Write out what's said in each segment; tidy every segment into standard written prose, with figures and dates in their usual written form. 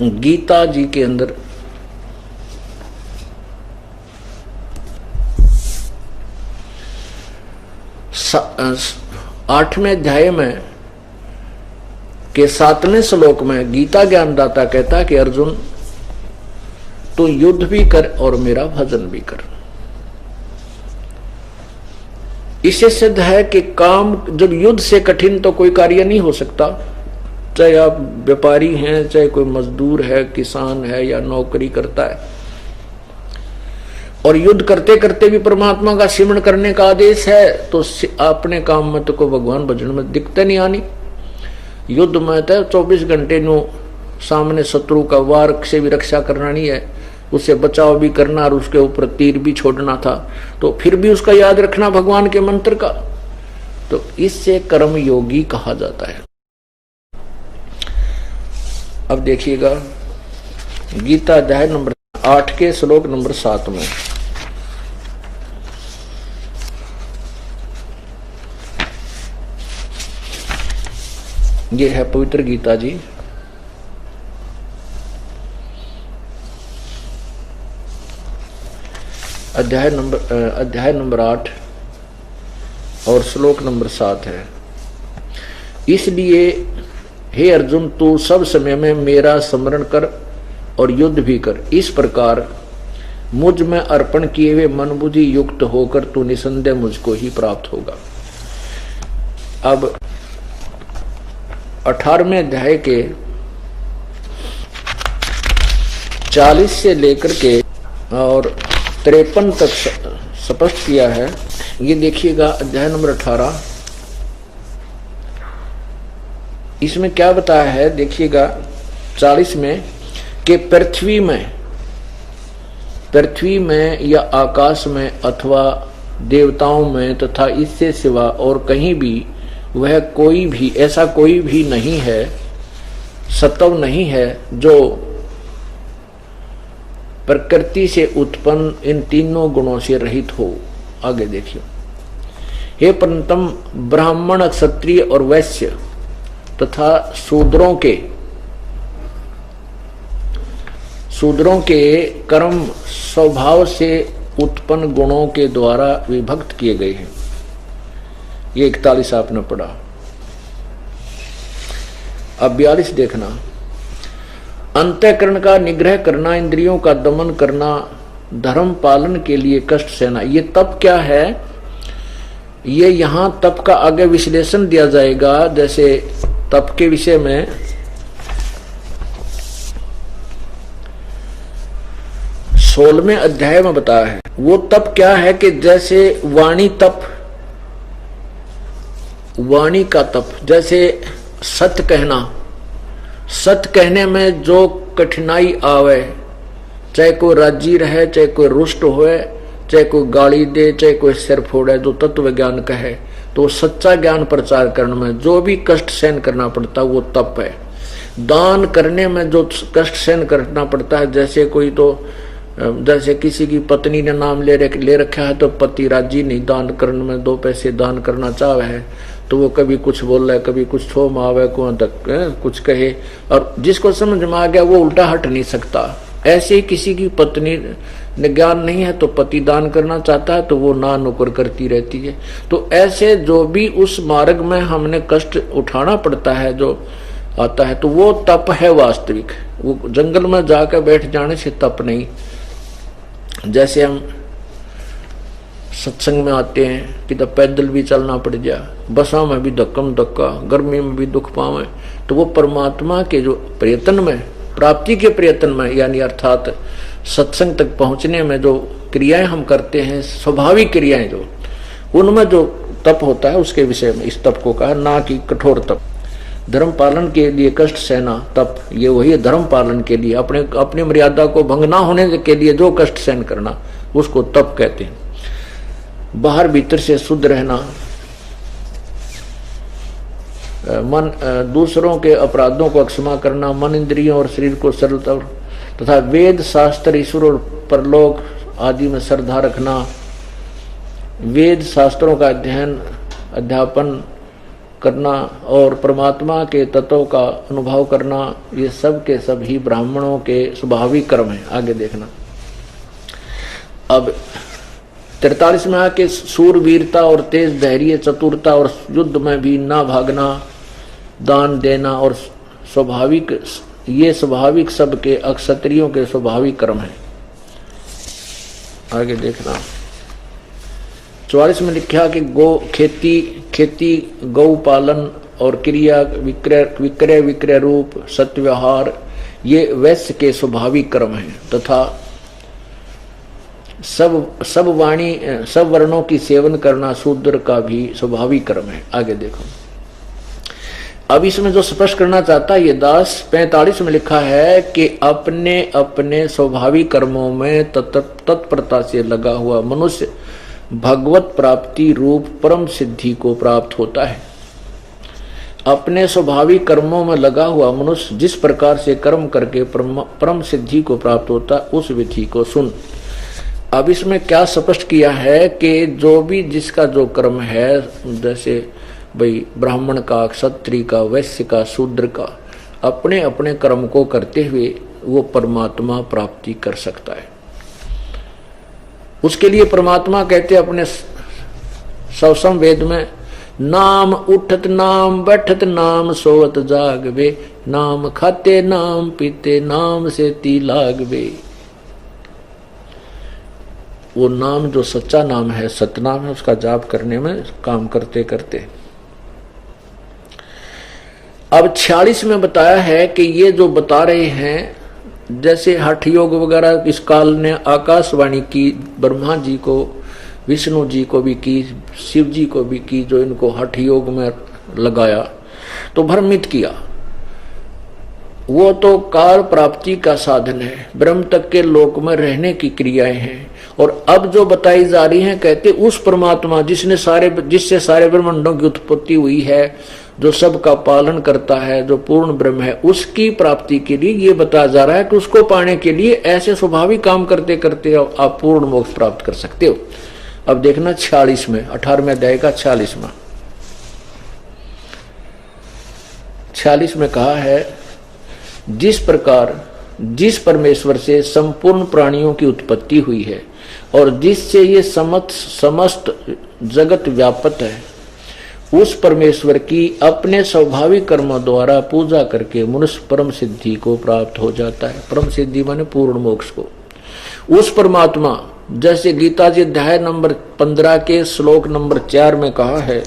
गीता जी के अंदर आठवें अध्याय में के 7वें श्लोक में गीता ज्ञानदाता कहता है कि अर्जुन तू युद्ध भी कर और मेरा भजन भी कर। इससे सिद्ध है कि काम जब युद्ध से कठिन तो कोई कार्य नहीं हो सकता, चाहे आप व्यापारी हैं, चाहे कोई मजदूर है, किसान है या नौकरी करता है। और युद्ध करते करते भी परमात्मा का सिमरण करने का आदेश है, तो अपने काम में तो को भगवान भजन में दिक्कत नहीं आनी। युद्ध में तो 24 घंटे नो सामने शत्रु का वार से भी रक्षा करना नहीं है, उसे बचाव भी करना और उसके ऊपर तीर भी छोड़ना था, तो फिर भी उसका याद रखना भगवान के मंत्र का, तो इससे कर्म योगी कहा जाता है। अब देखिएगा गीता अध्याय नंबर 8 के श्लोक नंबर 7 में ये है पवित्र गीता जी, अध्याय नंबर 8 और श्लोक नंबर 7 है। इसलिए हे अर्जुन तू सब समय में मेरा स्मरण कर और युद्ध भी कर। इस प्रकार मुझ में अर्पण किए हुए मन बुद्धि युक्त होकर तू निसंदेह मुझको ही प्राप्त होगा। अब 18वें अध्याय के 40 से लेकर के और 53 तक स्पष्ट किया है। ये देखिएगा अध्याय नंबर 18, इसमें क्या बताया है देखिएगा 40 में कि पृथ्वी में या आकाश में अथवा देवताओं में तथा इससे सिवा और कहीं भी वह कोई भी ऐसा कोई भी नहीं है, सत्व नहीं है जो प्रकृति से उत्पन्न इन तीनों गुणों से रहित हो। आगे देखिए, हे परंतम ब्राह्मण क्षत्रिय और वैश्य तथा शूद्रों के कर्म स्वभाव से उत्पन्न गुणों के द्वारा विभक्त किए गए हैं। ये 41 आपने पढ़ा। अब 42 देखना, अंतःकरण का निग्रह करना, इंद्रियों का दमन करना, धर्म पालन के लिए कष्ट सहना। ये तप क्या है, ये यहां तप का आगे विश्लेषण दिया जाएगा। जैसे तप के विषय में 16वें अध्याय में बताया है। वो तप क्या है कि जैसे वाणी का तप, जैसे सत्य कहने में जो कठिनाई आवे, चाहे कोई राजी रहे, चाहे कोई रुष्ट होए, चाहे कोई गाली दे, चाहे कोई सिर फोड़े, जो तत्व ज्ञान कहे, तो सच्चा ज्ञान प्रचार करने में जो भी कष्ट सहन करना पड़ता है वो तप है। दान करने में जो कष्ट सहन करना पड़ता है, जैसे किसी की पत्नी ने नाम ले रखा है तो पति राजी नहीं दान करने में, 2 पैसे दान करना चाहे है तो वो कभी कुछ बोल रहा है, कभी कुछ थोम आवे, कुछ कहे, और जिसको समझ में आ गया वो उल्टा हट नहीं सकता। ऐसे ही किसी की पत्नी ने ज्ञान नहीं है तो पति दान करना चाहता है तो वो ना नुकर करती रहती है। तो ऐसे जो भी उस मार्ग में हमने कष्ट उठाना पड़ता है जो आता है, तो वो तप है वास्तविक। वो जंगल में जाकर बैठ जाने से तप नहीं। जैसे हम सत्संग में आते हैं कि तो पैदल भी चलना पड़ जाए, बसों में भी धक्कम धक्का, गर्मी में भी दुख पावे, तो वो परमात्मा के जो प्रयत्न में, प्राप्ति के प्रयत्न में, यानी अर्थात सत्संग तक पहुंचने में जो क्रियाएं हम करते हैं, स्वाभाविक क्रियाएं जो, उनमें जो तप होता है उसके विषय में इस तप को कहा, ना कि कठोर तप। धर्म पालन के लिए कष्ट सहना तप, ये वही है। धर्म पालन के लिए अपनी मर्यादा को भंग ना होने के लिए जो कष्ट सहन करना उसको तप कहते हैं। बाहर भीतर से शुद्ध रहना, मन दूसरों के अपराधों को क्षमा करना, मन इंद्रियों और शरीर को सरलता तथा वेद शास्त्र ईश्वर और परलोक आदि में श्रद्धा रखना, वेद शास्त्रों का अध्ययन अध्यापन करना और परमात्मा के तत्व का अनुभव करना, ये सब के सब ही ब्राह्मणों के स्वाभाविक कर्म है। आगे देखना। अब 43 में आके सूरवीरता और तेज धैर्य, चतुरता और युद्ध में भी ना भागना, दान देना और स्वाभाविक, ये स्वाभाविक सबके अक्षत्रियों के स्वाभाविक कर्म है। आगे देखना। 44 में लिखा कि गौ खेती गौ पालन और क्रिया विक्रय रूप सत्व्यवहार, ये वैश्य के स्वाभाविक कर्म है तथा सब वर्णों की सेवन करना शूद्र का भी स्वाभाविक कर्म है। आगे देखो। अब इसमें जो स्पष्ट करना चाहता है ये दास 45 में लिखा है कि अपने अपने स्वाभाविक कर्मों में तत्परता से लगा हुआ मनुष्य भगवत प्राप्ति रूप परम सिद्धि को प्राप्त होता है। अपने स्वाभाविक कर्मों में लगा हुआ मनुष्य जिस प्रकार से कर्म करके परम सिद्धि को प्राप्त होता है, उस विधि को सुन। अब इसमें क्या स्पष्ट किया है कि जो भी जिसका जो कर्म है, जैसे भाई ब्राह्मण का, क्षत्रिय का, वैश्य का, शूद्र का, अपने अपने कर्म को करते हुए वो परमात्मा प्राप्ति कर सकता है। उसके लिए परमात्मा कहते अपने सवसम वेद में, नाम उठत नाम बैठत नाम सोवत जागवे, नाम खाते नाम पीते नाम से ती लागवे। वो नाम जो सच्चा नाम है, सतनाम है, उसका जाप करने में काम करते करते। अब 46 में बताया है कि ये जो बता रहे हैं, जैसे हठ योग वगैरह इस काल ने आकाशवाणी की, ब्रह्मा जी को, विष्णु जी को भी की, शिव जी को भी की, जो इनको हठ योग में लगाया तो भ्रमित किया। वो तो काल प्राप्ति का साधन है, ब्रह्म तक के लोक में रहने की क्रियाएं हैं। और अब जो बताई जा रही हैं, कहते उस परमात्मा जिससे सारे ब्रह्मांडों की उत्पत्ति हुई है, जो सबका पालन करता है, जो पूर्ण ब्रह्म है, उसकी प्राप्ति के लिए ये बताया जा रहा है कि उसको पाने के लिए ऐसे स्वाभाविक काम करते करते आप पूर्ण मोक्ष प्राप्त कर सकते हो। अब देखना 46 में, 18वें अध्याय का 46वां 46 में कहा है, जिस प्रकार जिस परमेश्वर से संपूर्ण प्राणियों की उत्पत्ति हुई है और जिससे ये समस्त जगत व्यापक है, उस परमेश्वर की अपने स्वाभाविक कर्मों द्वारा पूजा करके मनुष्य परम सिद्धि को प्राप्त हो जाता है। परम सिद्धि माने पूर्ण मोक्ष को। उस परमात्मा, जैसे गीता जी अध्याय नंबर 15 के श्लोक नंबर 4 में कहा है,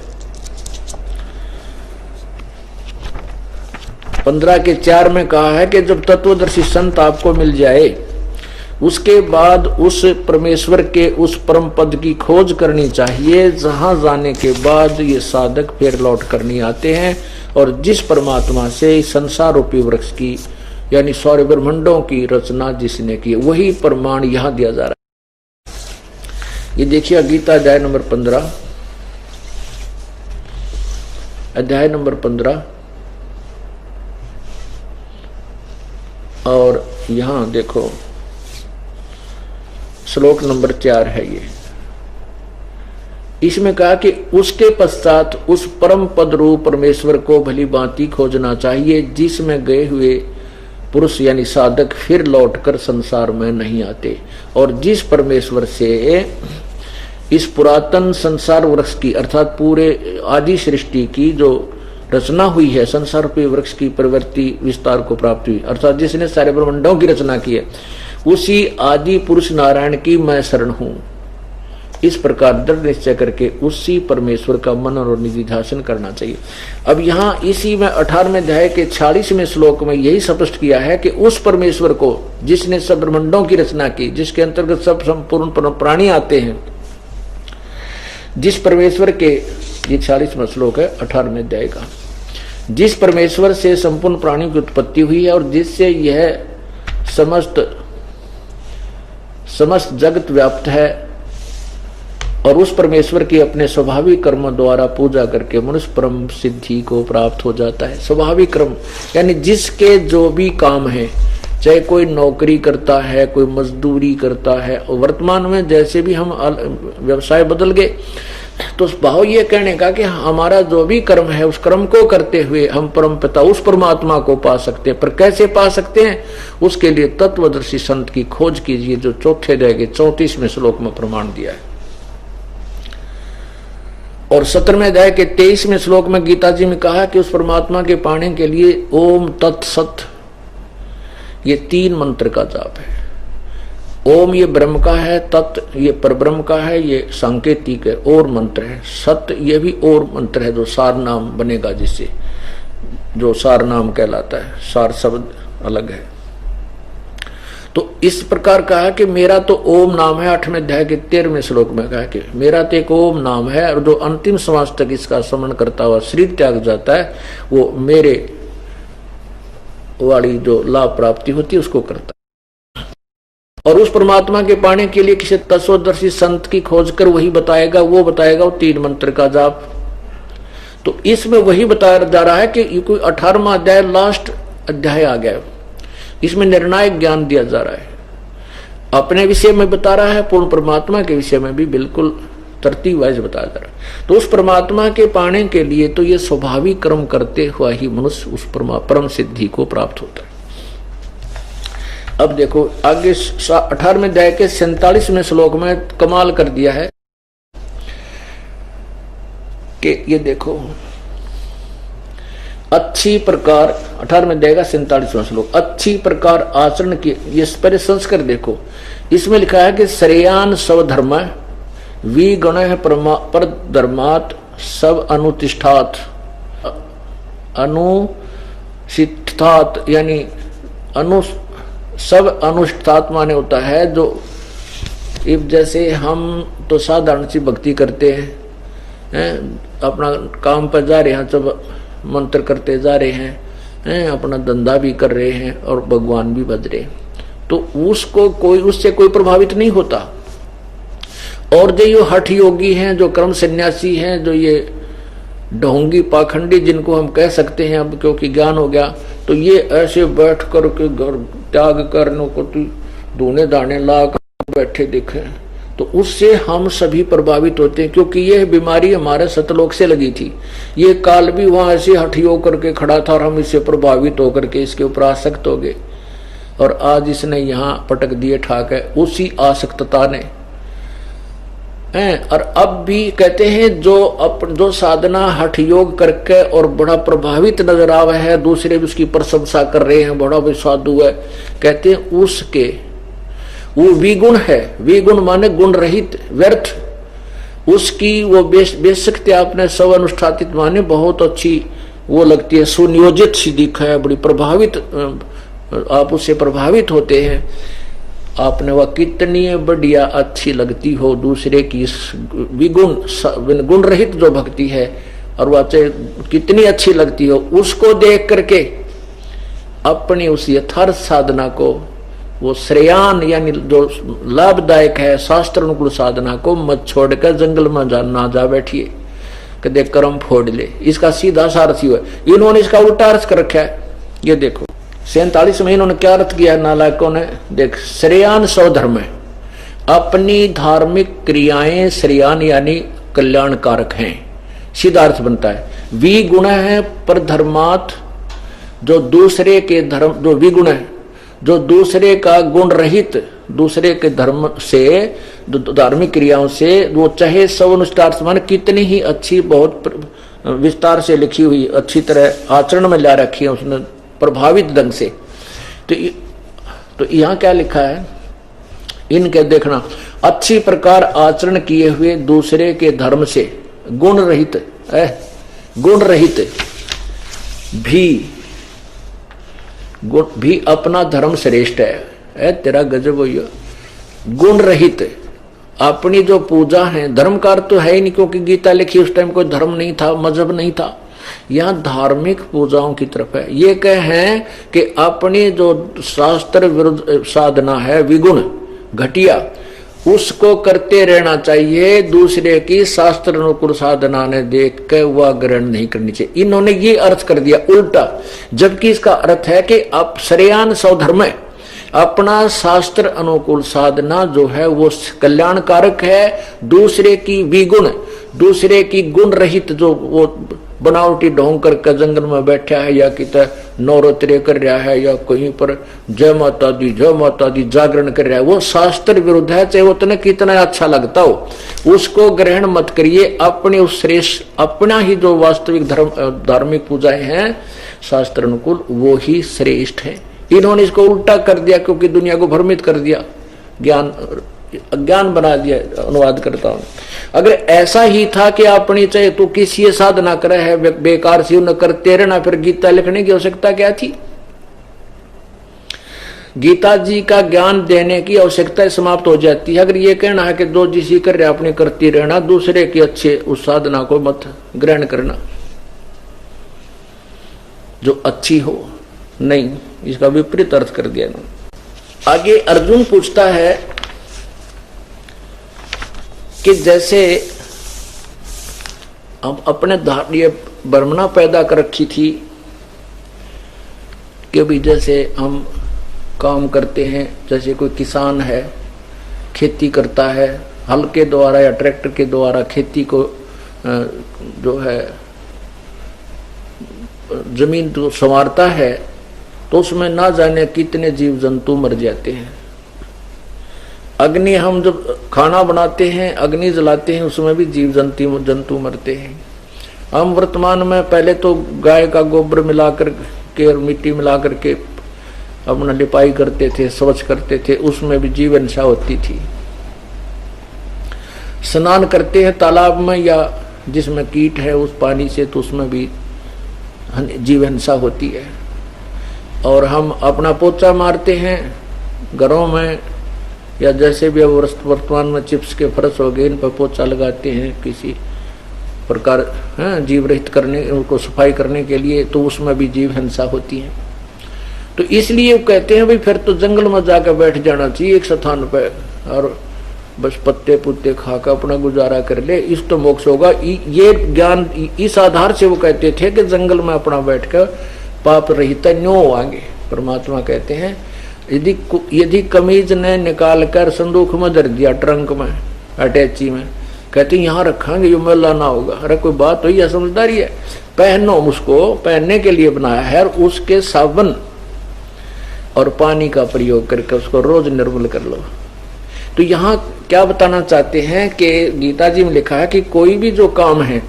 15 के 4 में कहा है कि जब तत्वदर्शी संत आपको मिल जाए, उसके बाद उस परमेश्वर के उस परम पद की खोज करनी चाहिए, जहां जाने के बाद ये साधक फिर लौट कर नहीं आते हैं। और जिस परमात्मा से संसार रूपी वृक्ष की यानी सारे ब्रह्मांडों की रचना जिसने की, वही प्रमाण यहां दिया जा रहा है। ये देखिए गीता अध्याय नंबर 15, अध्याय नंबर 15 और यहां देखो श्लोक नंबर 4 है ये। इसमें कहा कि उसके पश्चात उस परम पद रूप परमेश्वर को भली भांति खोजना चाहिए, जिसमें गए हुए पुरुष यानी साधक फिर लौटकर संसार में नहीं आते। और जिस परमेश्वर से इस पुरातन संसार वृक्ष की अर्थात पूरे आदि सृष्टि की जो रचना हुई है, संसार रूपी वृक्ष की प्रवृत्ति विस्तार को प्राप्त हुई, अर्थात जिसने सारे ब्रह्मांडों की रचना की है, उसी आदि पुरुष नारायण की मैं शरण हूं। इस प्रकार दृढ़ निश्चय करके उसी परमेश्वर का मन और निधि ध्यान करना चाहिए। अब यहाँ इसी में 18वें अध्याय के 46वें श्लोक में यही स्पष्ट किया है कि उस परमेश्वर को जिसने सब ब्रह्मांडों की रचना की, जिसके अंतर्गत सब संपूर्ण प्राणी आते हैं, जिस परमेश्वर के, ये 40वां श्लोक है 18वें अध्याय का, जिस परमेश्वर से संपूर्ण प्राणियों की उत्पत्ति हुई है और जिससे यह समस्त जगत व्याप्त है, और उस परमेश्वर की अपने स्वाभाविक कर्मों द्वारा पूजा करके मनुष्य परम सिद्धि को प्राप्त हो जाता है। स्वाभाविक कर्म यानी जिसके जो भी काम है, चाहे कोई नौकरी करता है, कोई मजदूरी करता है, और वर्तमान में जैसे भी हम व्यवसाय बदल गए, तो भाव ये कहने का कि हमारा जो भी कर्म है उस कर्म को करते हुए हम परम पिता उस परमात्मा को पा सकते हैं। पर कैसे पा सकते हैं, उसके लिए तत्वदर्शी संत की खोज कीजिए, जो चौथे अध्याय के 34वें श्लोक में प्रमाण दिया है। और 17वें अध्याय के 23वें श्लोक में गीता जी में कहा कि उस परमात्मा के पाने के लिए ओम तत्सत, ये 3 मंत्र का जाप है। ओम ये ब्रह्म का है, तत् ये परब्रह्म का है, ये सांकेतिक है, और मंत्र है। सत्य ये भी और मंत्र है, जो सार नाम बनेगा, जिससे जो सार नाम कहलाता है, सार शब्द अलग है। तो इस प्रकार कहा कि मेरा तो ओम नाम है। 8वें अध्याय के 13वें श्लोक में कहा कि मेरा तो एक ओम नाम है, और जो अंतिम समाज तक इसका स्मरण करता हुआ शरीर त्याग जाता है, वो मेरे वाली जो लाभ प्राप्ति होती है उसको करता है। और उस परमात्मा के पाने के लिए किसी तत्वदर्शी संत की खोज कर वही बताएगा, वो 3 मंत्र का जाप। तो इसमें वही बताया जा रहा है कि ये कोई 18वां अध्याय लास्ट अध्याय आ गया, इसमें निर्णायक ज्ञान दिया जा रहा है। अपने विषय में बता रहा है, पूर्ण परमात्मा के विषय में भी बिल्कुल तरतीब वाइज बताया जा रहा है। तो उस परमात्मा के पाने के लिए तो ये स्वाभाविक कर्म करते हुआ ही मनुष्य उस परम सिद्धि को प्राप्त होता है। अब देखो आगे 18वें अध्याय के 47वें श्लोक में कमाल कर दिया है कि ये देखो अच्छी प्रकार, 18वें अध्याय का 47वां श्लोक, अच्छी प्रकार आचरण की, ये पहले संस्कार देखो, इसमें लिखा है कि श्रेयान स्वधर्म विगुण पर धर्मात् सब अनुतिष्ठात, अनुष्ठात यानी सब अनुष्ठात माने होता है जो, जैसे हम तो साधारण सी भक्ति करते हैं, अपना काम पर जा रहे हैं, जब मंत्र करते जा रहे हैं, अपना धंधा भी कर रहे हैं और भगवान भी भज रहे, तो उसको कोई, उससे कोई प्रभावित नहीं होता। और जो ये हठ योगी हैं, जो कर्म सन्यासी हैं, जो ये ढोंगी पाखंडी जिनको हम कह सकते हैं अब, क्योंकि ज्ञान हो गया, तो ये ऐसे बैठ कर के घर त्याग करने को धोने दाने ला कर बैठे दिखे, तो उससे हम सभी प्रभावित होते हैं। क्योंकि यह बीमारी हमारे सतलोक से लगी थी, ये काल भी वहां ऐसे हठ योग करके खड़ा था और हम इससे प्रभावित होकर के इसके ऊपर आसक्त हो गए, और आज इसने यहाँ पटक दिए ठाक है उसी आसक्तता ने। और अब भी कहते हैं जो साधना हठ योग करके और बड़ा प्रभावित नजर आवे है, दूसरे भी उसकी प्रशंसा कर रहे हैं, बड़ा भी साधु है, कहते हैं उसके वो विगुण है, विगुण माने गुण रहित, व्यर्थ, उसकी वो बेशक्ति आपने सब अनुष्ठातित माने बहुत अच्छी वो लगती है, सुनियोजित सी दिखा है, बड़ी प्रभावित, आप उससे प्रभावित होते हैं। आपने वह कितनी बढ़िया अच्छी लगती हो, दूसरे की विगुण गुण रहित जो भक्ति है, और वह कितनी अच्छी लगती हो, उसको देख करके अपनी उस यथार्थ साधना को, वो श्रेयान यानी जो लाभदायक है शास्त्र अनुकूल साधना को मत छोड़कर जंगल में ना जा बैठिए, कदे कर्म फोड़ ले। इसका सीधा सारथी हुआ, इन्होंने इसका उल्टा अर्थ कर रखा है। ये देखो 47 में इन्होंने क्या अर्थ किया नालायकों ने, देख, श्रेयान स्वधर्म है, अपनी धार्मिक क्रियाएं श्रेयान यानी कल्याणकारक हैं, सीधा अर्थ बनता है। विगुण है पर धर्मात्, जो दूसरे के धर्म, जो विगुण है, जो दूसरे का गुण रहित, दूसरे के धर्म से, धार्मिक क्रियाओं से, वो चाहे सब अनुष्ठान मान कितनी ही अच्छी, बहुत विस्तार से लिखी हुई, अच्छी तरह आचरण में ला रखी है उसने प्रभावित ढंग से। तो यहाँ क्या लिखा है, इनके देखना, अच्छी प्रकार आचरण किए हुए दूसरे के धर्म से गुण रहित भी अपना धर्म श्रेष्ठ है, तेरा गजब हो, गुण रहित अपनी जो पूजा है, धर्म का अर्थ तो है ही नहीं, क्योंकि गीता लिखी उस टाइम कोई धर्म नहीं था, मजहब नहीं था, यहाँ धार्मिक पूजाओं की तरफ है। ये कहें कि अपनी जो शास्त्र विरुद्ध साधना है, विगुण घटिया, उसको करते रहना चाहिए, दूसरे की शास्त्र अनुकूल साधना ने देख के वह ग्रहण नहीं करनी चाहिए। इन्होंने ये अर्थ कर दिया उल्टा, जबकि इसका अर्थ है कि आप श्रेयान स्वधर्म है, अपना शास्त्र अनुकूल साधना जो है वो कल्याणकारक है। दूसरे की विगुण, दूसरे की गुण रहित जो वो बनावटी ढोंग करके जंगल में बैठा है या कितना नवरात्रि कर रहा है या कहीं पर जय माता दी जागरण कर रहा है, वो शास्त्र विरुद्ध है। चाहे वो तने कितना अच्छा लगता हो, उसको ग्रहण मत करिए। अपने उस श्रेष्ठ, अपना ही जो वास्तविक धार्मिक पूजाएं हैं शास्त्र अनुकूल, वो ही श्रेष्ठ है। इन्होंने इसको उल्टा कर दिया क्योंकि दुनिया को भ्रमित कर दिया, ज्ञान अज्ञान बना दिया। अनुवाद करता हूं, अगर ऐसा ही था कि अपनी चाहे तो किसी साधना करे है बेकार से न करते रहना, फिर गीता लिखने की आवश्यकता क्या थी? गीता जी का ज्ञान देने की आवश्यकता समाप्त हो जाती है। अगर ये कहना है कि जो जिसी कर रहे अपने करती रहना, दूसरे के अच्छे उस साधना को मत ग्रहण करना जो अच्छी हो, नहीं, इसका विपरीत अर्थ कर दिया ना। आगे अर्जुन पूछता है कि जैसे हम अपने ये बर्मना पैदा कर रखी थी कि भी जैसे हम काम करते हैं, जैसे कोई किसान है खेती करता है, हल के द्वारा या ट्रैक्टर के द्वारा खेती को जो है जमीन तो संवारता है, तो उसमें ना जाने कितने जीव जंतु मर जाते हैं। अग्नि, हम जब खाना बनाते हैं अग्नि जलाते हैं, उसमें भी जीव जंतु मरते हैं। हम वर्तमान में पहले तो गाय का गोबर मिलाकर के और मिट्टी मिलाकर के अपना लिपाई करते थे, स्वच्छ करते थे, उसमें भी जीव हिंसा होती थी। स्नान करते हैं तालाब में या जिसमें कीट है उस पानी से, तो उसमें भी जीव हिंसा होती है। और हम अपना पोछा मारते हैं घरों में, या जैसे भी अब वर्तमान में चिप्स के फर्श हो गए, इन पर पोछा लगाते हैं किसी प्रकार जीव रहित करने, उनको सफाई करने के लिए, तो उसमें भी जीव हिंसा होती है। तो इसलिए कहते हैं भाई फिर तो जंगल में जाकर बैठ जाना चाहिए एक स्थान पर, और बस पत्ते पुत्ते खाकर अपना गुजारा कर ले, इस तो मोक्ष होगा। ये ज्ञान, इस आधार से वो कहते थे कि जंगल में अपना बैठकर पाप रहित न्यो होंगे। परमात्मा कहते हैं यदि कमीज ने निकाल कर संदूक में धर दिया, ट्रंक में, अटैची में, कहते यहाँ रखेंगे ये मैला ना होगा। अरे कोई बात हुई, समझदारी है। पहनो, उसको पहनने के लिए बनाया है, और उसके साबुन और पानी का प्रयोग करके उसको रोज निर्मल कर लो। तो यहाँ क्या बताना चाहते हैं कि गीता जी में लिखा है कि कोई भी जो काम है,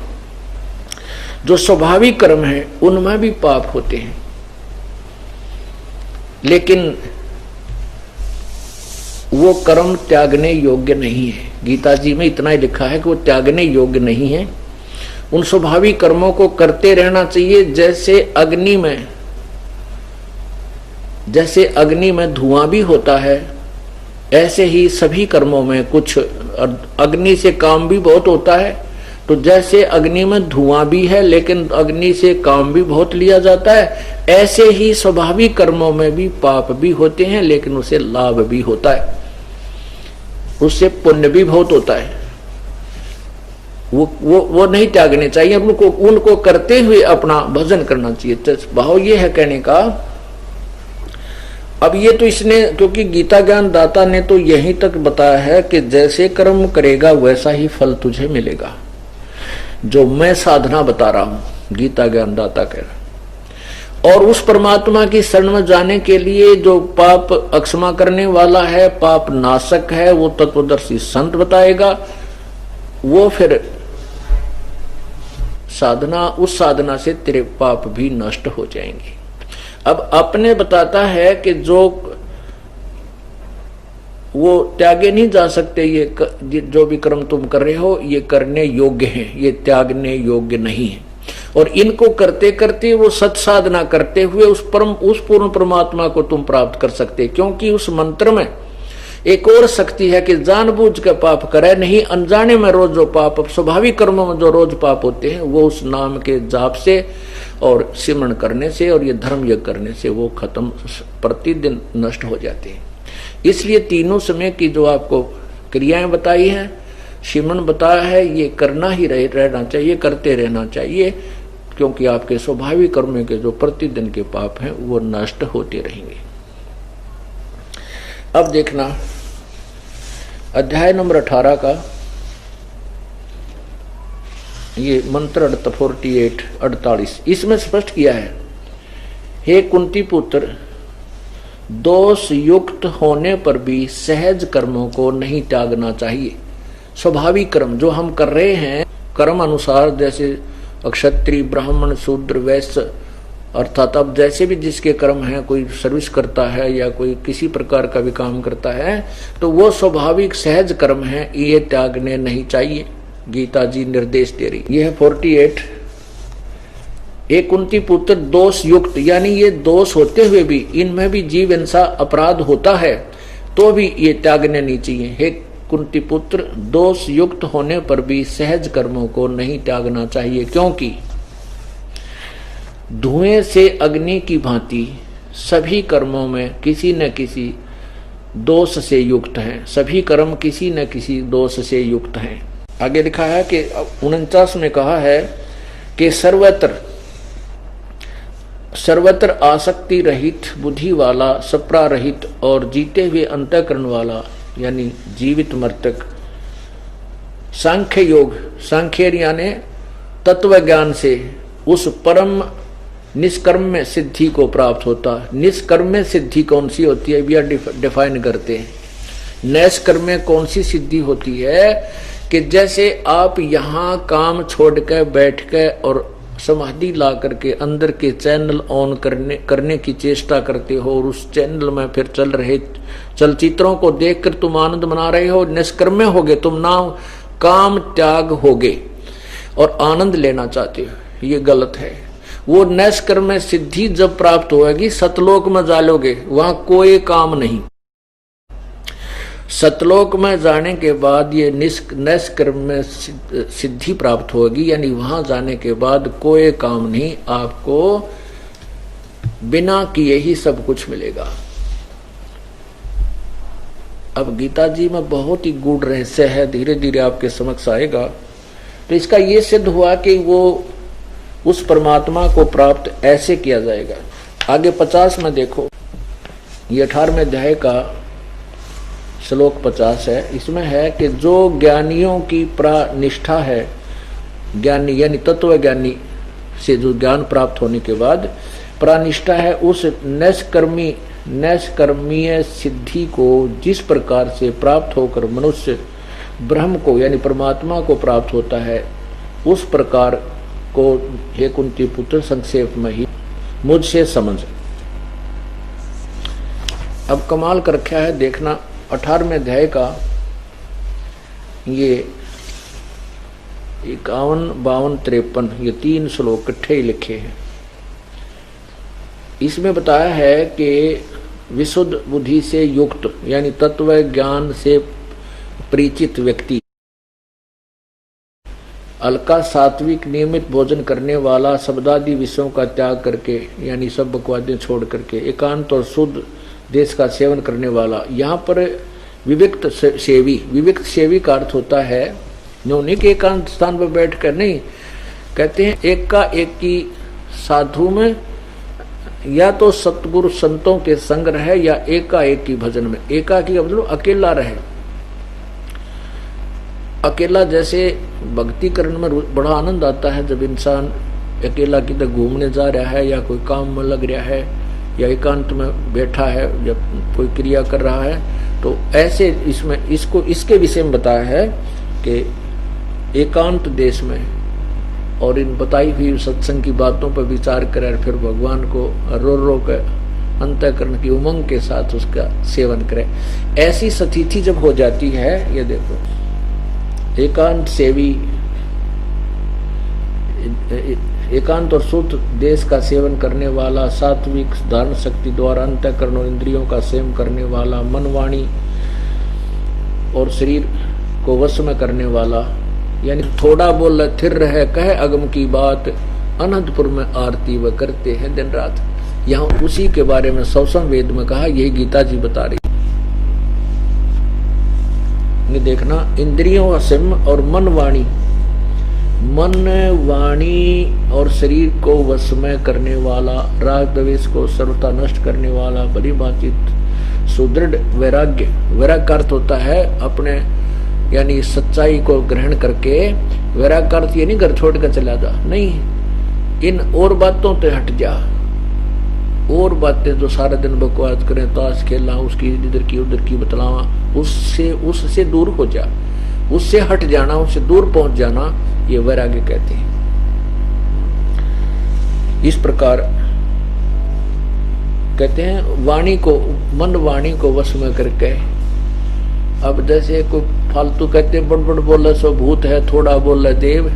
जो स्वाभाविक कर्म है, उनमें भी पाप होते हैं, लेकिन वो कर्म त्यागने योग्य नहीं है। गीता जी में इतना ही लिखा है कि वो त्यागने योग्य नहीं है। उन स्वाभाविक कर्मों को करते रहना चाहिए। जैसे अग्नि में धुआं भी होता है, ऐसे ही सभी कर्मों में कुछ अग्नि से काम भी बहुत होता है। तो जैसे अग्नि में धुआं भी है लेकिन अग्नि से काम भी बहुत लिया जाता है, ऐसे ही स्वाभाविक कर्मों में भी पाप भी होते हैं, लेकिन उसे लाभ भी होता है, उससे पुण्य भी बहुत होता है। वो नहीं त्यागने चाहिए, उनको करते हुए अपना भजन करना चाहिए। तो भाव ये है कहने का। अब ये तो इसने, क्योंकि गीता ज्ञान दाता ने तो यहीं तक बताया है कि जैसे कर्म करेगा वैसा ही फल तुझे मिलेगा। जो मैं साधना बता रहा हूं, गीता ज्ञान दाता कह रहा। और उस परमात्मा की शरण में जाने के लिए जो पाप अक्षमा करने वाला है, पाप नाशक है, वो तत्वदर्शी संत बताएगा। वो फिर साधना, उस साधना से तेरे पाप भी नष्ट हो जाएंगे। अब अपने बताता है कि जो वो त्यागे नहीं जा सकते, ये जो भी कर्म तुम कर रहे हो ये करने योग्य हैं, ये त्यागने योग्य नहीं है। और इनको करते करते वो सत साधना करते हुए उस पूर्ण परमात्मा को तुम प्राप्त कर सकते, क्योंकि उस मंत्र में एक और शक्ति है कि जानबूझ के पाप करे नहीं, अनजाने में रोज जो पाप, स्वाभाविक कर्मों में जो रोज पाप होते हैं, वो उस नाम के जाप से और सिमरण करने से और ये धर्म यज्ञ करने से वो खत्म, प्रतिदिन नष्ट हो जाते हैं। इसलिए तीनों समय की जो आपको क्रियाएं बताई हैं, सिमरण बताया है, ये करना ही रहना चाहिए, करते रहना चाहिए, क्योंकि आपके स्वाभाविक कर्म के जो प्रतिदिन के पाप हैं वो नष्ट होते रहेंगे। अब देखना अध्याय नंबर 18 का ये मंत्र 48 इसमें स्पष्ट किया है, हे कुंती पुत्र, दोष युक्त होने पर भी सहज कर्मों को नहीं त्यागना चाहिए। स्वाभाविक कर्म जो हम कर रहे हैं कर्म अनुसार, जैसे क्षत्रिय ब्राह्मण शूद्र वैश्य, अर्थात अब जैसे भी जिसके कर्म हैं, कोई सर्विस करता है या कोई किसी प्रकार का भी काम करता है, तो वो स्वाभाविक सहज कर्म है, ये त्यागने नहीं चाहिए। गीता जी निर्देश दे रही। यह है 48। एक कुंती पुत्र दोष युक्त, यानी ये दोष होते हुए भी इनमें भी जीव हिंसा अपराध होता है तो भी ये त्यागने नहीं चाहिए। हे कुंती पुत्र, दोष युक्त होने पर भी सहज कर्मों को नहीं त्यागना चाहिए, क्योंकि धुएं से अग्नि की भांति सभी कर्मों में किसी न किसी दोष से युक्त हैं। सभी कर्म किसी न किसी दोष से युक्त हैं। आगे लिखा है कि 49 में कहा है कि सर्वत्र आसक्ति रहित, बुद्धि वाला, सप्रा रहित और जीते हुए अंतःकरण वाला, यानी जीवित मर्तक, सांख्य योग, सांख्य यानी तत्व ज्ञान से उस परम निष्कर्म में सिद्धि को प्राप्त होता है। निष्कर्म में सिद्धि कौन सी होती है, भी डिफाइन करते हैं। नैष्कर्म में कौन सी सिद्धि होती है कि जैसे आप यहाँ काम छोड़ कर बैठ कर और समाधि ला करके अंदर के चैनल ऑन करने की चेष्टा करते हो और उस चैनल में फिर चल रहे चलचित्रों को देखकर तुम आनंद मना रहे हो, निष्कर्म में होगे, तुम ना काम त्याग होगे और आनंद लेना चाहते हो, ये गलत है। वो निष्कर्म में सिद्धि जब प्राप्त होगी सतलोक में जालोगे, वहां कोई काम नहीं। सतलोक में जाने के बाद ये निष्कर्म में सिद्धि प्राप्त होगी, यानी वहां जाने के बाद कोई काम नहीं, आपको बिना किए ही सब कुछ मिलेगा। अब गीता जी में बहुत ही गूढ़ रहस्य है, धीरे धीरे आपके समक्ष आएगा। तो इसका ये सिद्ध हुआ कि वो उस परमात्मा को प्राप्त ऐसे किया जाएगा। आगे 50 में देखो, ये 18वें अध्याय का श्लोक 50 है। इसमें है कि जो ज्ञानियों की प्रानिष्ठा है, ज्ञानी यानी तत्व ज्ञानी से जो ज्ञान प्राप्त होने के बाद प्रानिष्ठा है, उस नैष्कर्मीय सिद्धि को जिस प्रकार से प्राप्त होकर मनुष्य ब्रह्म को यानी परमात्मा को प्राप्त होता है, उस प्रकार को हे कुंती पुत्र संक्षेप में ही मुझसे समझ। अब कमाल कर रखा है, देखना 18वें अध्याय का ये 51, 52, 53 ये 3 श्लोक इकट्ठे ही लिखे हैं। इसमें बताया है कि विशुद्ध बुद्धि से युक्त यानी तत्व ज्ञान से परिचित व्यक्ति, हल्का सात्विक नियमित भोजन करने वाला, शब्दादि विषयों का त्याग करके यानी सब बकवादें छोड़ करके एकांत और शुद्ध देश का सेवन करने वाला। यहाँ पर विविक्त सेवी का अर्थ होता है नहीं कि एकांत स्थान पर बैठ कर नहीं, कहते हैं एक का एक की साधु में या तो सतगुरु संतों के संग रहे या एकाएक की भजन में। एकाकी का मतलब अकेला रहे। अकेला जैसे भक्ति करने में बड़ा आनंद आता है जब इंसान अकेला किधर घूमने जा रहा है या कोई काम में लग रहा है या एकांत में बैठा है या कोई क्रिया कर रहा है, तो ऐसे इसमें इसके विषय में बताया है कि एकांत देश में और इन बताई हुई सत्संग की बातों पर विचार करें, फिर भगवान को रो कर अंतःकरण की उमंग के साथ उसका सेवन करें। ऐसी स्थिति जब हो जाती है, ये देखो एकांत सेवी, एकांत और शुद्ध देश का सेवन करने वाला, सात्विक धारण शक्ति द्वारा अंतःकरण और इंद्रियों का सेवन करने वाला, मन वाणी और शरीर को वश में करने वाला, यानी थोड़ा बोल थिर रहे, कहे अगम की बात, अनंतपुर में आरती व करते हैं दिन रात। यहाँ उसी के बारे में 100वें वेद में कहा, यही गीता जी बता रही। देखना, इंद्रियों का संयम और मन वाणी और शरीर को वश में करने वाला, राग द्वेष को सर्वथा नष्ट करने वाला, भली भांति सुदृढ़ वैराग्य। वैराग्य का अर्थ होता है अपने यानी सच्चाई को ग्रहण करके। वैराग्य का अर्थ ये नहीं घर छोड़ कर चला जा, नहीं, इन और बातों पे हट जा। और बातें जो सारा दिन बकवास करें, ताश खेलना, उसकी इधर की उधर की बतलावा, उससे दूर हो जा, उससे हट जाना, उससे दूर पहुंच जाना, ये वैराग्य कहते हैं। इस प्रकार कहते हैं वाणी को, मन वाणी को वश में करके। अब जैसे कोई फालतू कहते हैं बड़ बोले सो भूत है, थोड़ा बोले देव,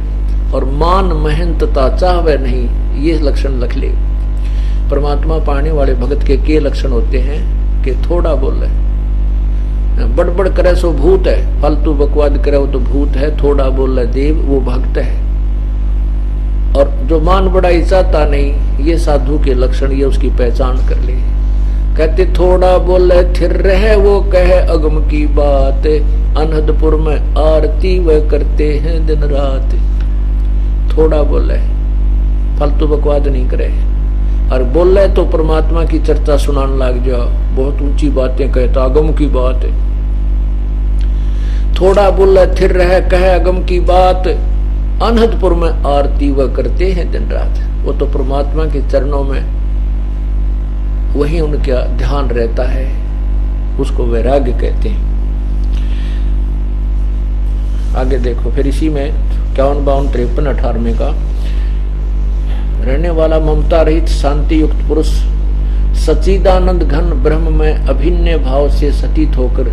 और मान महंतता चाहवे नहीं, ये लक्षण लख ले। परमात्मा पाने वाले भगत के लक्षण होते हैं कि थोड़ा बोले, बड़बड़ करे सो भूत है, फालतू बकवाद करे वो तो भूत है, थोड़ा बोले देव वो भक्त है। और जो मान बढ़ाई चाहता नहीं, ये साधु के लक्षण, ये उसकी पहचान कर ले। कहते थोड़ा बोले थिर रहे वो कहे अगम की बात, अनहदपुर में आरती वह करते हैं दिन रात। थोड़ा बोले, फालतू बकवाद नहीं करे, और बोले तो परमात्मा की चर्चा सुनाने लग जाओ, बहुत ऊंची बातें कहता, अगम की बात है। थोड़ा बोले थिर रहे कहे अगम की बात, अनहदपुर में आरती वह करते हैं दिन रात। वो तो परमात्मा के चरणों में वही उनका ध्यान रहता है, उसको वैराग्य कहते हैं। आगे देखो फिर इसी में 51, 52, 53, 18 का रहने वाला ममता रहित शांति युक्त पुरुष सच्चिदानंद घन ब्रह्म में अभिन्न भाव से सतीत होकर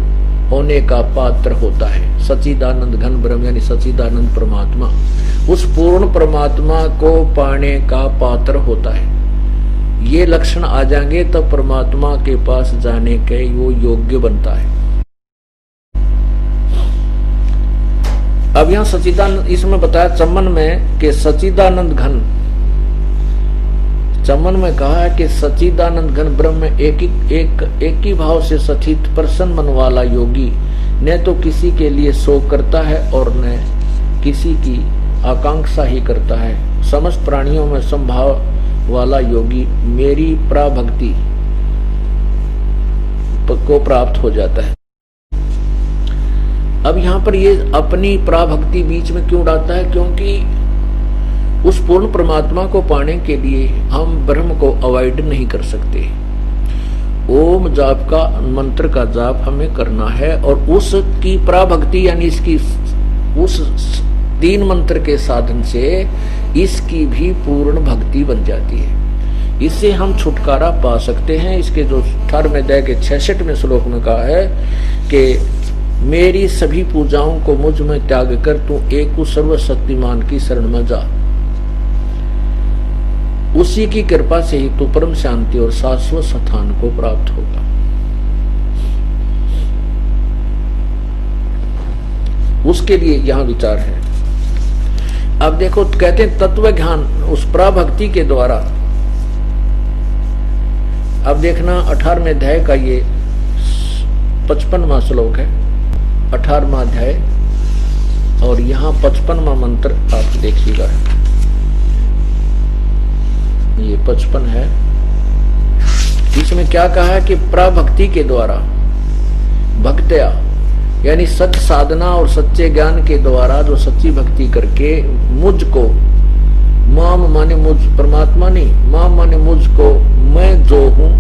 होने का पात्र होता है। सच्चिदानंद घन ब्रह्म यानी सच्चिदानंद परमात्मा, उस पूर्ण परमात्मा को पाने का पात्र होता है। ये लक्षण आ जाएंगे तब परमात्मा के पास जाने के वो योग्य बनता है। अब यहां सच्चिदानंद, इसमें बताया चमन में कि सच्चिदानंद घन, चमन में कहा है कि सच्चिदानंद घन ब्रह्म में एक ही भाव से सचित प्रसन्न मन वाला योगी न तो किसी के लिए शोक करता है और न किसी की आकांक्षा ही करता है। समस्त प्राणियों में संभाव वाला योगी मेरी पराभक्ति को प्राप्त हो जाता है। अब यहाँ पर ये अपनी पराभक्ति बीच में क्यों डालता है? क्योंकि उस पूर्ण परमात्मा को पाने के लिए हम ब्रह्म को अवॉइड नहीं कर सकते। ओम जाप का, मंत्र का जाप हमें करना है और उसकी पराभक्ति यानी इसकी उस 3 मंत्र के साधन से इसकी भी पूर्ण भक्ति बन जाती है। इससे हम छुटकारा पा सकते हैं। इसके जो 18वें अध्याय के 66वें श्लोक में कहा है कि मेरी सभी पूजाओं को मुझ में त्याग कर तू एक सर्वशक्तिमान की शरण में जा, उसी की कृपा से ही तू परम शांति और शाश्वत स्थान को प्राप्त होगा। उसके लिए यहां विचार है। अब देखो कहते हैं तत्व ज्ञान उस पराभक्ति के द्वारा। अब देखना 18वें अध्याय का ये 55वां श्लोक है, 18वां अध्याय और यहाँ 55वां मंत्र आप देखिएगा। ये 55 है। इसमें क्या कहा है कि पराभक्ति के द्वारा भक्त्या यानी सत्य साधना और सच्चे ज्ञान के द्वारा जो सच्ची भक्ति करके मुझको, माम माने मुझ, परमात्मा नहीं, माम माने मुझको, मैं जो हूं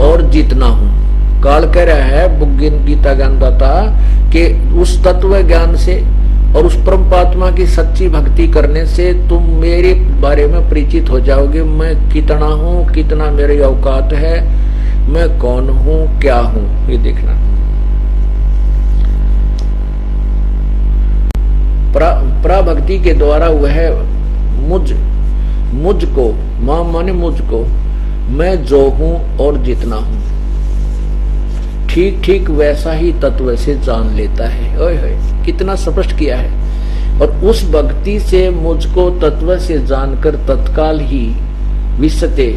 और जितना हूं। काल कह रहा है गीता ज्ञानदाता कि उस तत्व ज्ञान से और उस परमात्मा की सच्ची भक्ति करने से तुम मेरे बारे में परिचित हो जाओगे। मैं कितना हूं, कितना मेरी औकात है, मैं कौन हूं, क्या हूं, ये देखना। पराभक्ति के द्वारा वह मुझको, मां माने मुझको, मैं जो हूं और जितना हूं, ठीक ठीक वैसा ही तत्व से जान लेता है। ओए होए, कितना स्पष्ट किया है। और उस भक्ति से मुझको तत्व से जानकर तत्काल ही विश्वते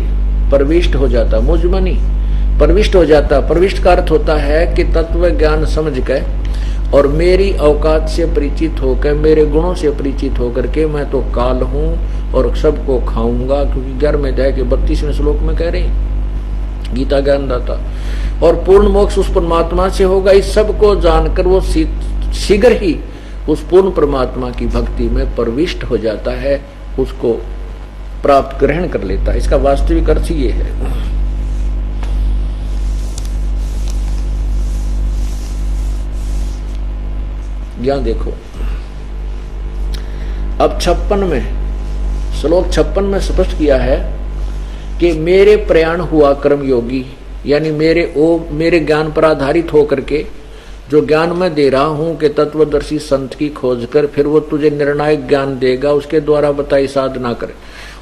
प्रविष्ट हो जाता, मुझ में नहीं प्रविष्ट हो जाता। प्रविष्ट का अर्थ होता है कि तत्व ज्ञान समझ कर और मेरी औकात से परिचित होकर, मेरे गुणों से परिचित होकर के मैं तो काल हूं और सबको खाऊंगा। क्योंकि 11वें अध्याय के 32वें श्लोक में कह रहे हैं गीता ज्ञानदाता, और पूर्ण मोक्ष उस परमात्मा से होगा। इस सब को जानकर वो शीघ्र ही उस पूर्ण परमात्मा की भक्ति में प्रविष्ट हो जाता है, उसको प्राप्त ग्रहण कर लेता है। इसका वास्तविक अर्थ ये है। यहां देखो, अब 56 में, श्लोक 56 में स्पष्ट किया है कि मेरे प्रयाण हुआ कर्मयोगी, यानी मेरे ज्ञान पर आधारित होकर के जो ज्ञान मैं दे रहा हूं कि तत्वदर्शी संत की खोज कर, फिर वो तुझे निर्णायक ज्ञान देगा, उसके द्वारा बताई साधना करे।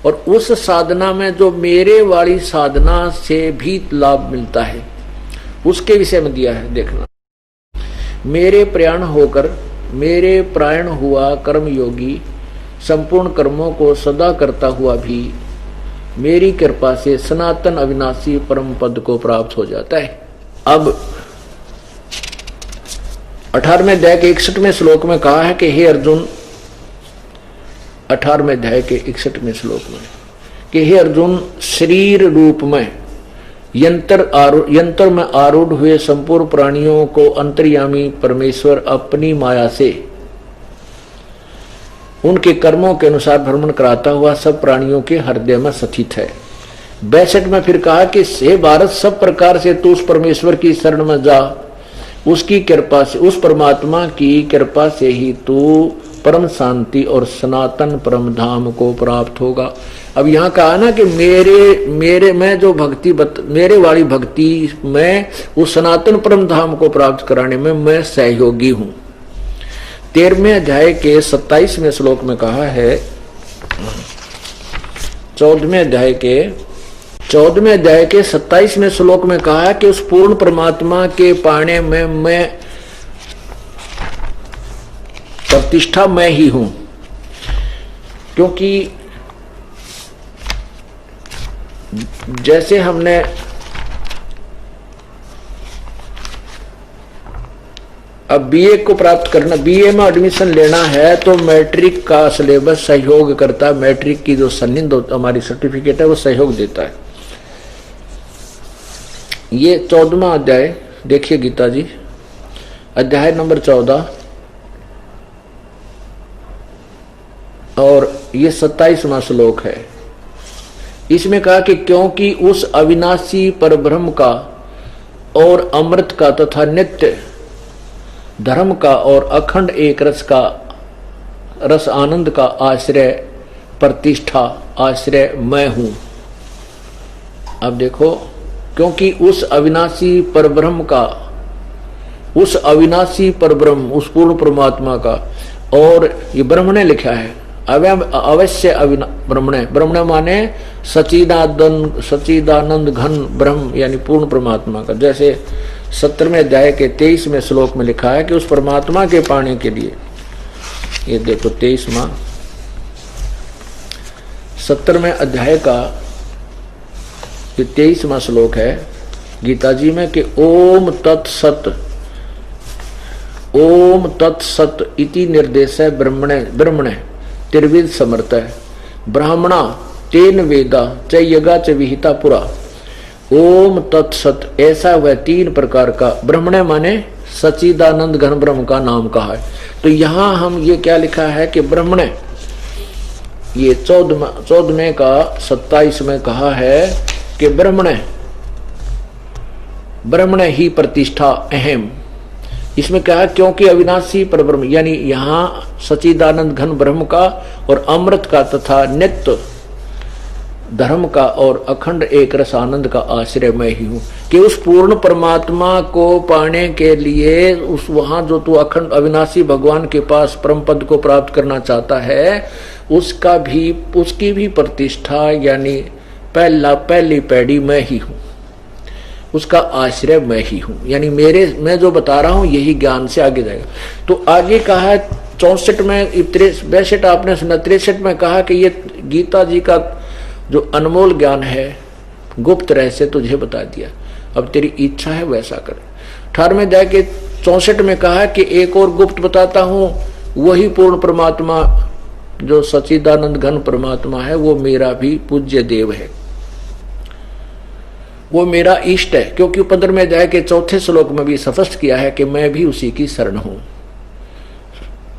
और उस साधना में जो मेरे वाली साधना से भी लाभ मिलता है, उसके विषय में दिया है। देखना, मेरे प्रयाण होकर, मेरे प्रायण हुआ कर्मयोगी संपूर्ण कर्मों को सदा करता हुआ भी मेरी कृपा से सनातन अविनाशी परम पद को प्राप्त हो जाता है। अब 18वें अध्याय के 61वें श्लोक में कहा है कि हे अर्जुन, 18वें अध्याय के 61वें श्लोक में कि हे अर्जुन, शरीर रूप में यंत्र में आरूढ़ हुए संपूर्ण प्राणियों को अंतर्यामी परमेश्वर अपनी माया से उनके कर्मों के अनुसार भ्रमण कराता हुआ सब प्राणियों के हृदय में स्थित है। 62 में फिर कहा कि हे भारत, सब प्रकार से तू उस परमेश्वर की शरण में जा, उसकी कृपा से, उस परमात्मा की कृपा से ही तू परम शांति और सनातन परम धाम को प्राप्त होगा। अब यहाँ कहा ना कि मेरे में जो भक्ति मेरे वाली भक्ति में उस सनातन परम धाम को प्राप्त कराने में मैं सहयोगी हूं। 13वें अध्याय के 27वें श्लोक में कहा है, 14वें अध्याय के 27वें श्लोक में कहा है कि उस पूर्ण परमात्मा के पाने में मैं प्रतिष्ठा मैं ही हूं। क्योंकि जैसे हमने अब बीए को प्राप्त करना, बीए में एडमिशन लेना है तो मैट्रिक का सिलेबस सहयोग करता है। मैट्रिक की जो सन्निध हमारी सर्टिफिकेट है वो सहयोग देता है। ये 14वां अध्याय देखिए गीता जी, अध्याय नंबर 14 और ये 27वां श्लोक है। इसमें कहा कि क्योंकि उस अविनाशी परब्रह्म का और अमृत का तथा नित्य धर्म का और अखंड एक रस आनंद का आश्रय प्रतिष्ठा आश्रय मैं हूं। अब देखो, क्योंकि उस अविनाशी परब्रह्म का, उस अविनाशी परब्रह्म, उस पूर्ण परमात्मा का, और ये ब्रह्म ने लिखा है अवश्य ब्रह्मणे, ब्रह्मणे माने सच्चिदानंद घन ब्रह्म, यानी पूर्ण परमात्मा का। जैसे 17वें अध्याय के 23वें श्लोक में लिखा है कि उस परमात्मा के पाने के लिए, ये देखो 17वें अध्याय का ये 23वां श्लोक है गीता जी में कि ओम तत्सत इति निर्देश है ब्रह्मणे त्रिविध समर्थ है ब्राह्मणा तेन वेदा च यगा च विहिता पुरा। ओम तत्सत, ऐसा वह 3 प्रकार का, ब्रह्मणे माने सच्चिदानंद घन ब्रह्म का नाम कहा है। तो यहां हम ये क्या लिखा है कि ब्रह्मणे, ये 14वें का 27 में कहा है कि ब्रह्मणे ही प्रतिष्ठा अहम। इसमें क्या है, क्योंकि अविनाशी परब्रह्म, यानी यहाँ सच्चिदानंद घन ब्रह्म का और अमृत का तथा नित्य धर्म का और अखंड एक रस आनंद का आश्रय मैं ही हूं। कि उस पूर्ण परमात्मा को पाने के लिए उस वहां जो तू अखंड अविनाशी भगवान के पास परम पद को प्राप्त करना चाहता है, उसकी भी प्रतिष्ठा, यानी पहली पैड़ी मैं ही हूं, उसका आश्रय मैं ही हूं। यानी मैं जो बता रहा हूं यही ज्ञान से आगे जाएगा। तो आगे कहा है 64 में, 62 आपने सुना, 63 में कहा कि ये गीता जी का जो अनमोल ज्ञान है गुप्त रहस्य तुझे बता दिया, अब तेरी इच्छा है वैसा कर। 18वें अध्याय के 64 में कहा कि एक और गुप्त बताता हूं, वही पूर्ण परमात्मा जो सच्चिदानंद घन परमात्मा है वो मेरा भी पूज्य देव है। वो मेरा इष्ट है, क्योंकि 15वें अध्याय के 4थे श्लोक में भी स्पष्ट किया है कि मैं भी उसी की शरण हूं।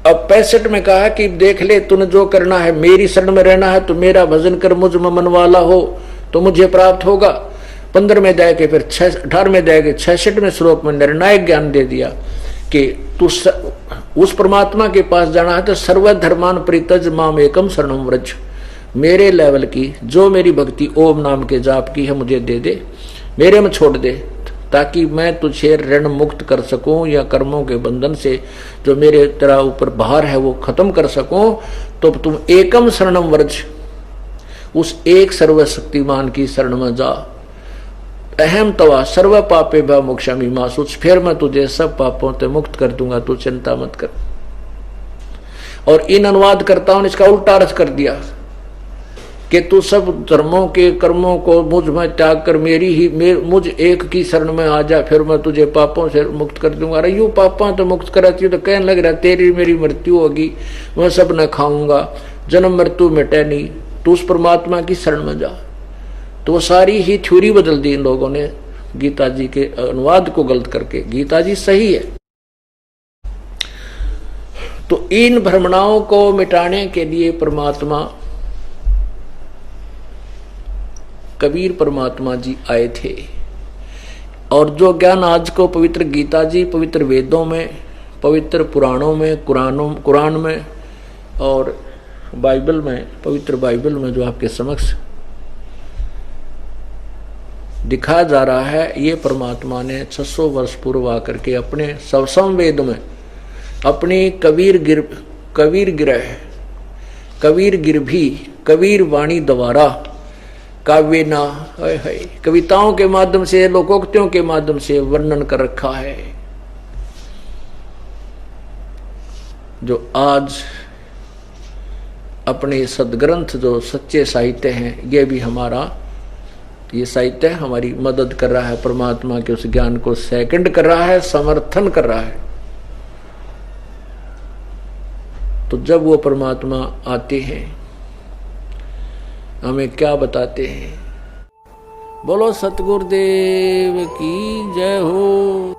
अब 65 में कहा कि देख ले, तूने जो करना है, मेरी शरण में रहना है तो मेरा भजन कर, मुझ में मन वाला हो तो मुझे प्राप्त होगा। 15वें अध्याय के फिर 18वें अध्याय के 66वें श्लोक में निर्णायक ज्ञान दे दिया कि तू उस परमात्मा के पास जाना है तो सर्वधर्मान परित्यज माम एकम शरणम व्रज, मेरे लेवल की जो मेरी भक्ति ओम नाम के जाप की है मुझे दे दे, मेरे में छोड़ दे, ताकि मैं तुझे ऋण मुक्त कर सकूं या कर्मों के बंधन से जो मेरे तेरा ऊपर भार है वो खत्म कर सकूं। तो तुम एकम शरणम व्रज, उस एक सर्वशक्तिमान की शरण में जा। अहम तवा सर्व पापे भ मोक्षामि मासुच, फिर मैं तुझे सब पापों से मुक्त कर दूंगा, तू चिंता मत कर। और इन अनुवादकर्ताओं ने इसका उल्टा अर्थ कर दिया कि तू सब धर्मों के कर्मों को मुझ में त्याग कर मुझ एक की शरण में आ जा, फिर मैं तुझे पापों से मुक्त कर दूंगा। अरे यूं पापों तो मुक्त कराती हूँ तो कहने लग रहा तेरी मेरी मृत्यु होगी, मैं सब न खाऊंगा, जन्म मृत्यु मिटे नहीं, तू उस परमात्मा की शरण में जा। तो वो सारी ही थ्योरी बदल दी इन लोगों ने गीता जी के अनुवाद को गलत करके। गीता जी सही है। तो इन भ्रमणाओं को मिटाने के लिए परमात्मा कबीर परमात्मा जी आए थे। और जो ज्ञान आज को पवित्र गीता जी, पवित्र वेदों में, पवित्र पुराणों में, कुरान में और बाइबल में, पवित्र बाइबल में जो आपके समक्ष दिखाया जा रहा है, ये परमात्मा ने 600 वर्ष पूर्व आकर के अपने सवसम वेद में अपनी कबीर वाणी द्वारा काव्य ना कविताओं के माध्यम से, लोकोक्तियों के माध्यम से वर्णन कर रखा है। जो आज अपने सदग्रंथ जो सच्चे साहित्य हैं, ये भी ये साहित्य हमारी मदद कर रहा है, परमात्मा के उस ज्ञान को सेकंड कर रहा है, समर्थन कर रहा है। तो जब वो परमात्मा आते हैं हमें क्या बताते हैं? बोलो सतगुरुदेव की जय हो।